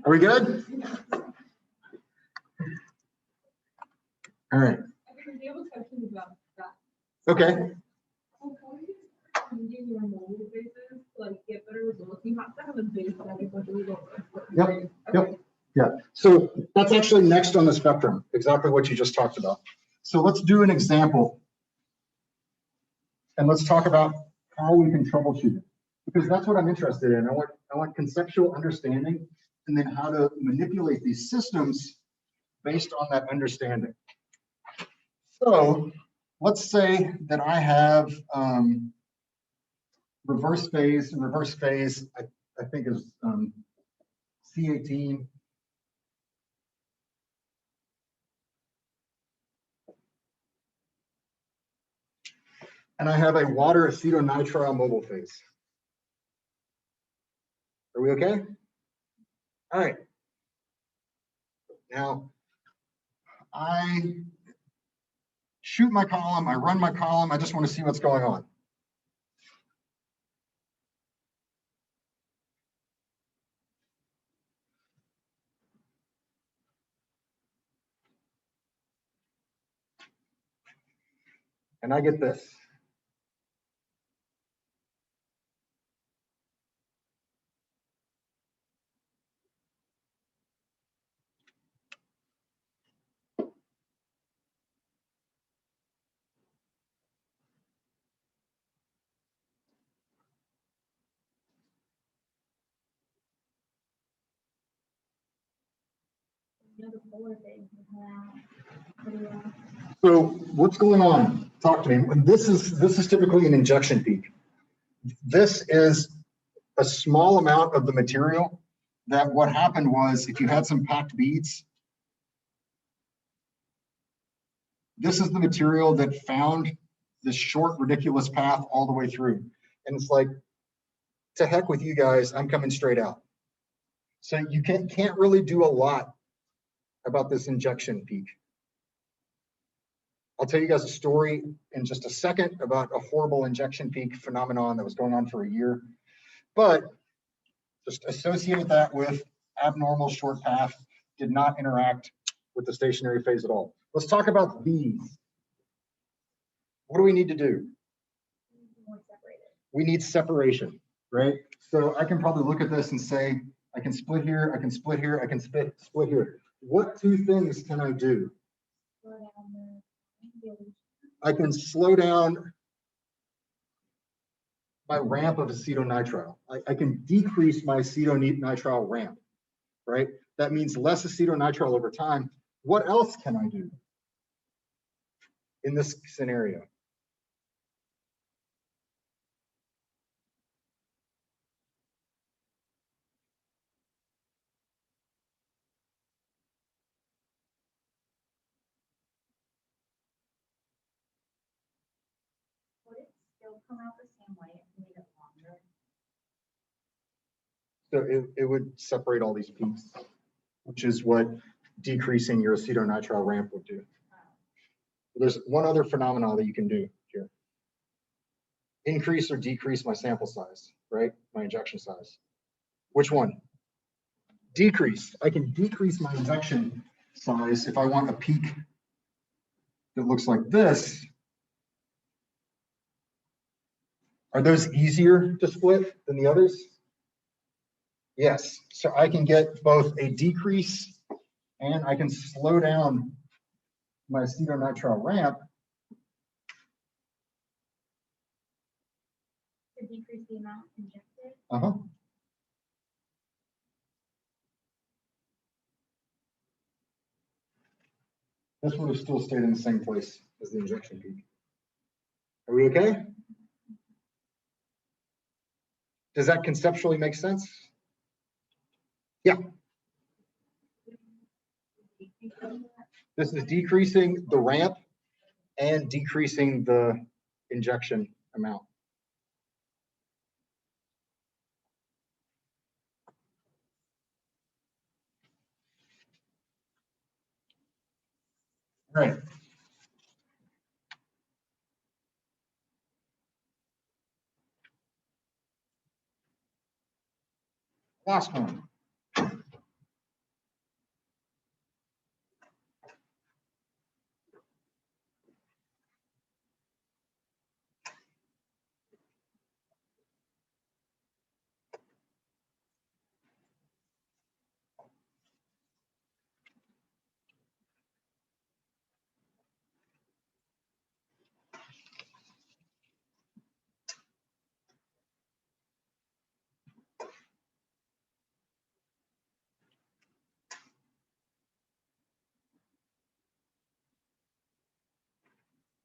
Are we good? All right. Okay. Yep. Yep. Yeah. So that's actually next on the spectrum, exactly what you just talked about. So let's do an example. And let's talk about how we can troubleshoot it, because that's what I'm interested in. I want conceptual understanding and then how to manipulate these systems based on that understanding. So let's say that I have reverse phase, and reverse phase I think is C18. And I have a water acetonitrile mobile phase. Are we okay? All right. Now, I shoot my column, I run my column, I just want to see what's going on. And I get this. So what's going on? Talk to me. This is typically an injection peak. This is a small amount of the material that what happened was, if you had some packed beads, this is the material that found this short, ridiculous path all the way through. And it's like, to heck with you guys, I'm coming straight out. So you can't really do a lot about this injection peak. I'll tell you guys a story in just a second about a horrible injection peak phenomenon that was going on for a year. But just associate that with abnormal short path, did not interact with the stationary phase at all. Let's talk about these. What do we need to do? We need separation, right? So I can probably look at this and say, I can split here, I can split here, I can split here. What two things can I do? I can slow down my ramp of acetonitrile. I can decrease my acetonitrile ramp, right? That means less acetonitrile over time. What else can I do in this scenario? Would it still come out the same way if we made it longer? So it would separate all these peaks, which is what decreasing your acetonitrile ramp would do. There's one other phenomenon that you can do here. Increase or decrease my sample size, right? My injection size. Which one? Decrease. I can decrease my injection size if I want a peak that looks like this. Are those easier to split than the others? Yes. So I can get both a decrease and I can slow down my acetonitrile ramp. To decrease the amount injected? Uh-huh. This would have still stayed in the same place as the injection peak. Are we okay? Does that conceptually make sense? Yeah. This is decreasing the ramp and decreasing the injection amount. All right. Last one.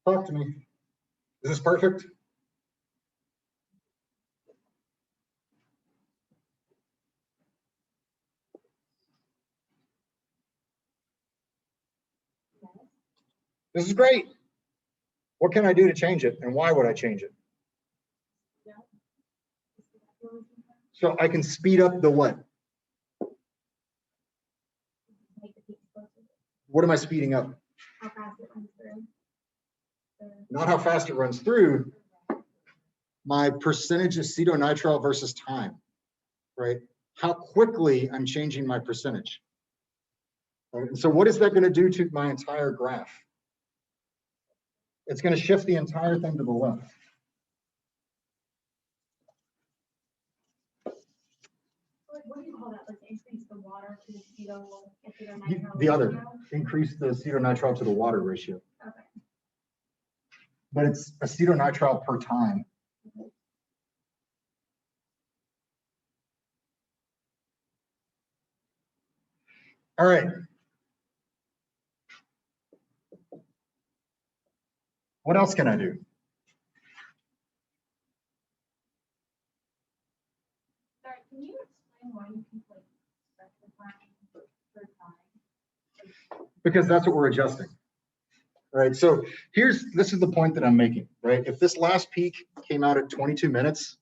Talk to me. Is this perfect? This is great. What can I do to change it, and why would I change it? So I can speed up the what? What am I speeding up? How fast it runs through. Not how fast it runs through. My percentage acetonitrile versus time, right? How quickly I'm changing my percentage. Right? And so what is that going to do to my entire graph? It's going to shift the entire thing to the left. What do you call that? Like increase the water to the acetonitrile? The other, increase the acetonitrile to the water ratio. Okay. But it's acetonitrile per time. All right. What else can I do? Sorry, can you explain why you keep like specifying per time? Because that's what we're adjusting. Right. So this is the point that I'm making, right? If this last peak came out at 22 minutes,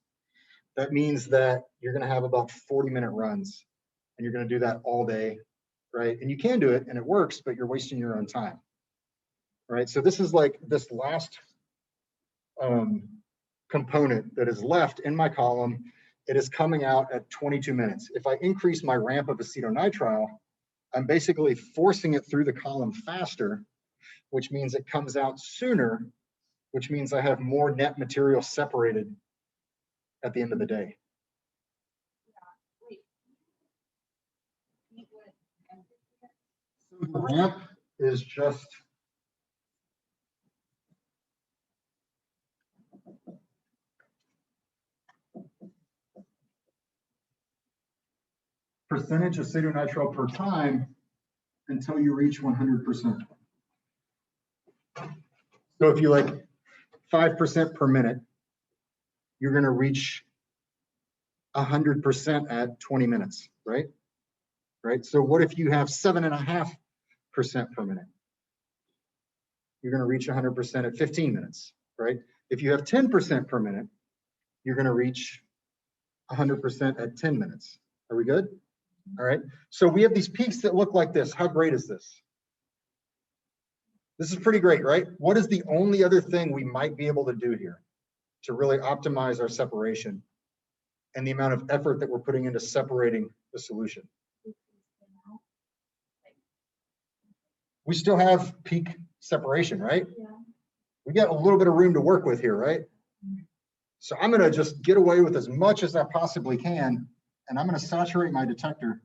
that means that you're going to have about 40-minute runs, and you're going to do that all day, right? And you can do it and it works, but you're wasting your own time, right? So this is like this last component that is left in my column. It is coming out at 22 minutes. If I increase my ramp of acetonitrile, I'm basically forcing it through the column faster, which means it comes out sooner, which means I have more net material separated at the end of the day. So the ramp is just percentage acetonitrile per time until you reach 100%. So if you like 5% per minute, you're going to reach 100% at 20 minutes, right? Right. So what if you have 7.5% per minute? You're going to reach 100% at 15 minutes, right? If you have 10% per minute, you're going to reach 100% at 10 minutes. Are we good? All right. So we have these peaks that look like this. How great is this? This is pretty great, right? What is the only other thing we might be able to do here to really optimize our separation and the amount of effort that we're putting into separating the solution? We still have peak separation, right? Yeah. We got a little bit of room to work with here, right? So I'm going to just get away with as much as I possibly can, and I'm going to saturate my detector.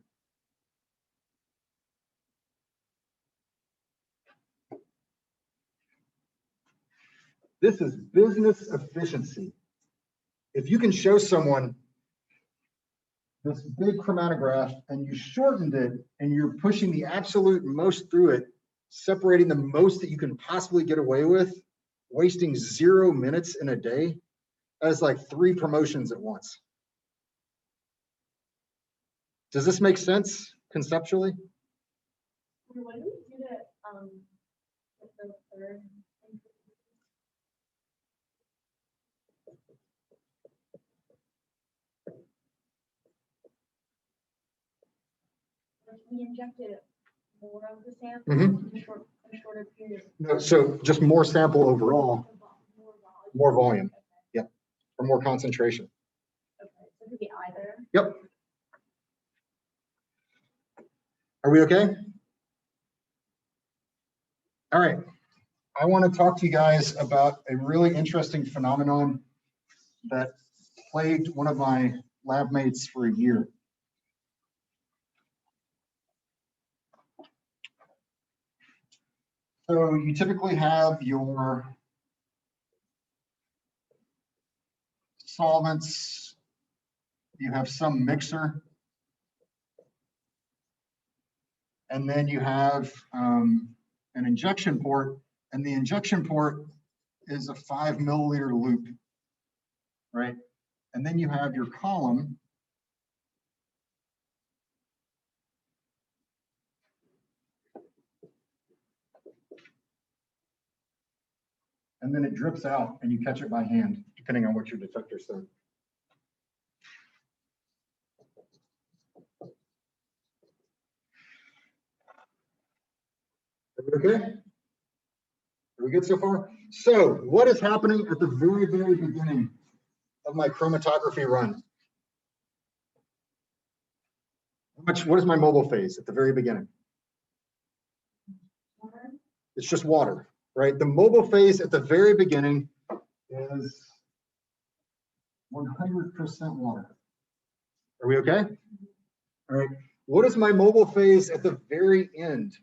This is business efficiency. If you can show someone this big chromatograph and you shortened it and you're pushing the absolute most through it, separating the most that you can possibly get away with, wasting 0 minutes in a day, that is like 3 promotions at once. Does this make sense conceptually? What do we do to with the third? We injected more of the sample in a shorter period. No, so just more sample overall, more volume. Yep. Or more concentration. Okay, so it could be either. Yep. Are we okay? All right. I want to talk to you guys about a really interesting phenomenon that plagued one of my lab mates for a year. So you typically have your solvents, you have some mixer, and then you have an injection port, and the injection port is a 5 milliliter loop, right? And then you have your column. And then it drips out and you catch it by hand, depending on what your detector said. Are we okay? Are we good so far? So what is happening at the very, very beginning of my chromatography run? What is my mobile phase at the very beginning? It's just water, right? The mobile phase at the very beginning is 100% water. Are we okay? All right. What is my mobile phase at the very end?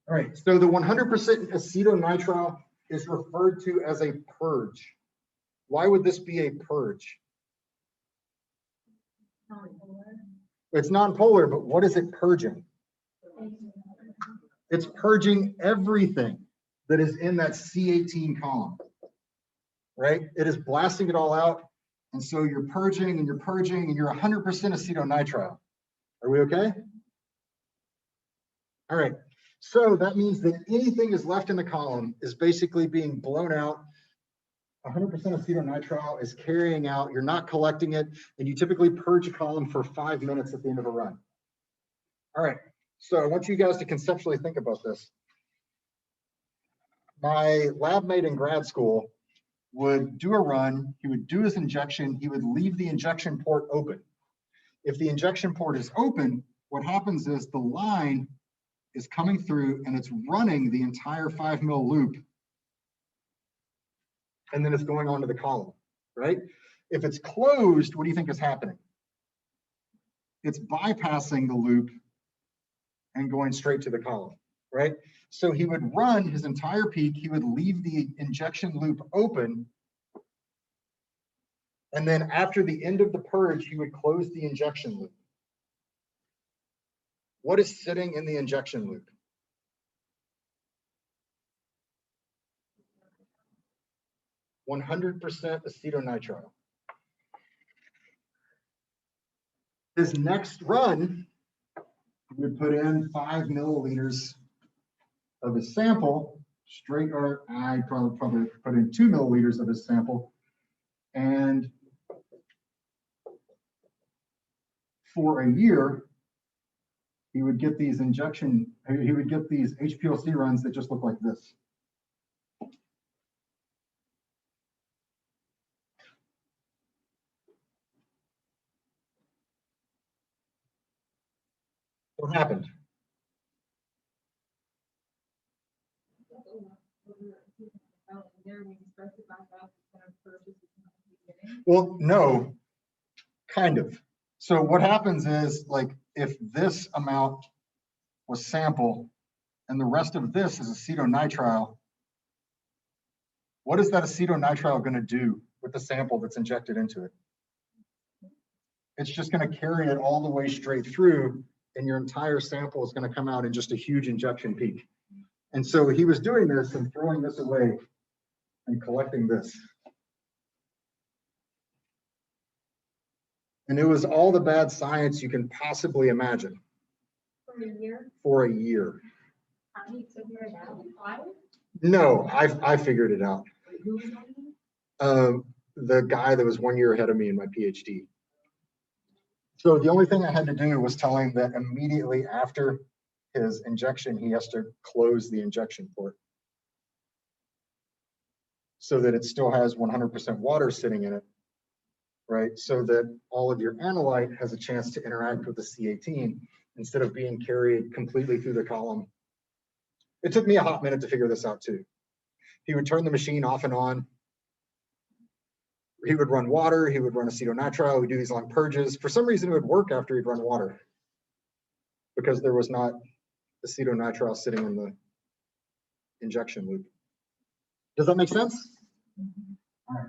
All right, so the 100% acetonitrile is referred to as a purge. Why would this be a purge? It's non-polar, but what is it purging? It's purging everything that is in that C18 column, right? It is blasting it all out. And so you're purging and you're purging and you're 100% acetonitrile. Are we okay? All right. So that means that anything is left in the column is basically being blown out. 100% acetonitrile is carrying out, you're not collecting it, and you typically purge a column for 5 minutes at the end of a run. All right, so I want you guys to conceptually think about this. My lab mate in grad school would do a run, he would do his injection, he would leave the injection port open. If the injection port is open, what happens is the line is coming through and it's running the entire 5 mil loop. And then it's going on to the column, right? If it's closed, what do you think is happening? It's bypassing the loop and going straight to the column, right? So he would run his entire peak, he would leave the injection loop open, and then after the end of the purge, he would close the injection loop. What is sitting in the injection loop? "100% acetonitrile." His next run, he would put in 5 milliliters of his sample, straight, or I probably put in 2 milliliters of his sample, and for a year, he would get these HPLC runs that just look like this. What happened? Well, no, kind of. So what happens is, like, if this amount was sample and the rest of this is acetonitrile, what is that acetonitrile going to do with the sample that's injected into it? It's just going to carry it all the way straight through, and your entire sample is going to come out in just a huge injection peak. And so he was doing this and throwing this away and collecting this. And it was all the bad science you can possibly imagine. For a year? For a year. How do you figure it out? No, I figured it out. The guy that was 1 year ahead of me in my PhD. So the only thing I had to do was tell him that immediately after his injection, he has to close the injection port so that it still has 100% water sitting in it, right? So that all of your analyte has a chance to interact with the C18 instead of being carried completely through the column. It took me a hot minute to figure this out too. He would turn the machine off and on. He would run water, he would run acetonitrile, we'd do these long purges. For some reason, it would work after he'd run water because there was not acetonitrile sitting in the injection loop. Does that make sense? All right.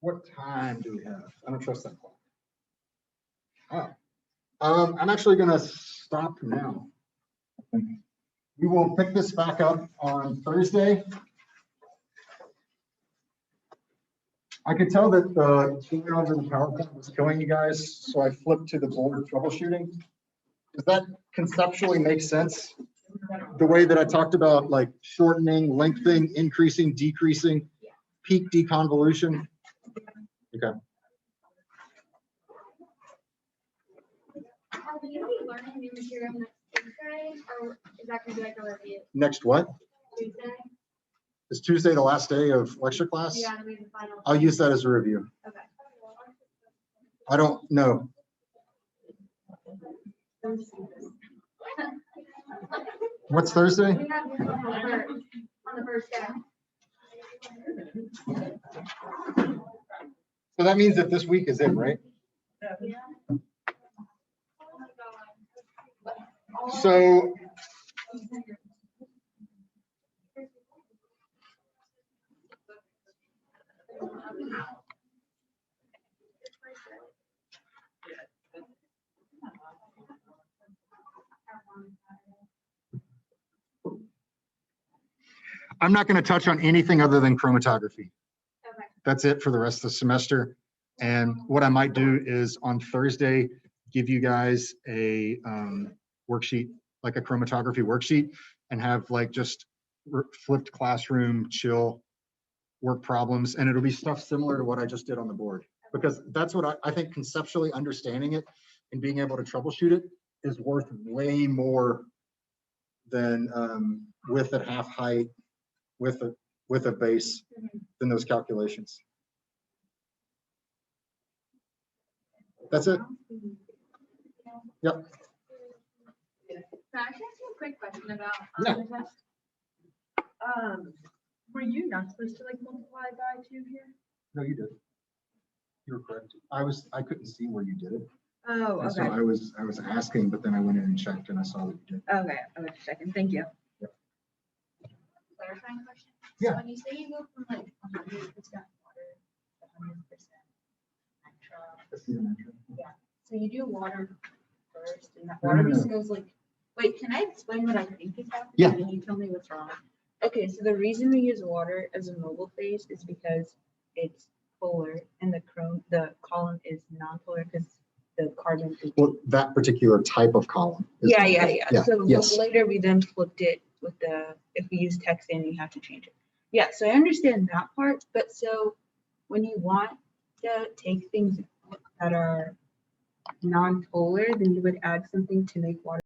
What time do we have? I don't trust that clock. Oh, I'm actually gonna stop now. We will pick this back up on Thursday. I could tell that the keynote in the PowerPoint was killing you guys, so I flipped to the board troubleshooting. Does that conceptually make sense? The way that I talked about like shortening, lengthening, increasing, decreasing, peak deconvolution. Okay. Will you be learning new material next Tuesday, or is that gonna be like a review? Next what? Tuesday? Is Tuesday the last day of lecture class? Yeah, it'll be the final. I'll use that as a review. Okay. I don't know. What's Thursday? We have this on the first day. So that means that this week is in, right? Yeah. So I'm not going to touch on anything other than chromatography. Okay. That's it for the rest of the semester. And what I might do is on Thursday, give you guys a worksheet, like a chromatography worksheet, and have like just flipped classroom, chill work problems. And it'll be stuff similar to what I just did on the board, because that's what I think conceptually understanding it and being able to troubleshoot it is worth way more than width at half height with a base than those calculations. That's it. Yep. Can I ask you a quick question about Yeah. the test? Were you not supposed to like multiply by 2 here? No, you did. You were correct. I couldn't see where you did it. Oh, And so okay. I was asking, but then I went in and checked and I saw that you did. Okay, I was just checking. Thank you. Clarifying question? Yeah. So when you say you go from like 100% water to 100% nitrile, so you do water first and that No, water no, no. just goes like, wait, can I explain what I think is happening? Yeah. And you tell me what's wrong? Okay, so the reason we use water as a mobile phase is because it's polar and the column is non-polar because the carbon is. Well, that particular type of column. is Yeah, not- yeah, yeah. So Yes. later we then flipped it with if we use texting, you have to change it. Yeah, so I understand that part, but so when you want to take things that are non-polar, then you would add something to make water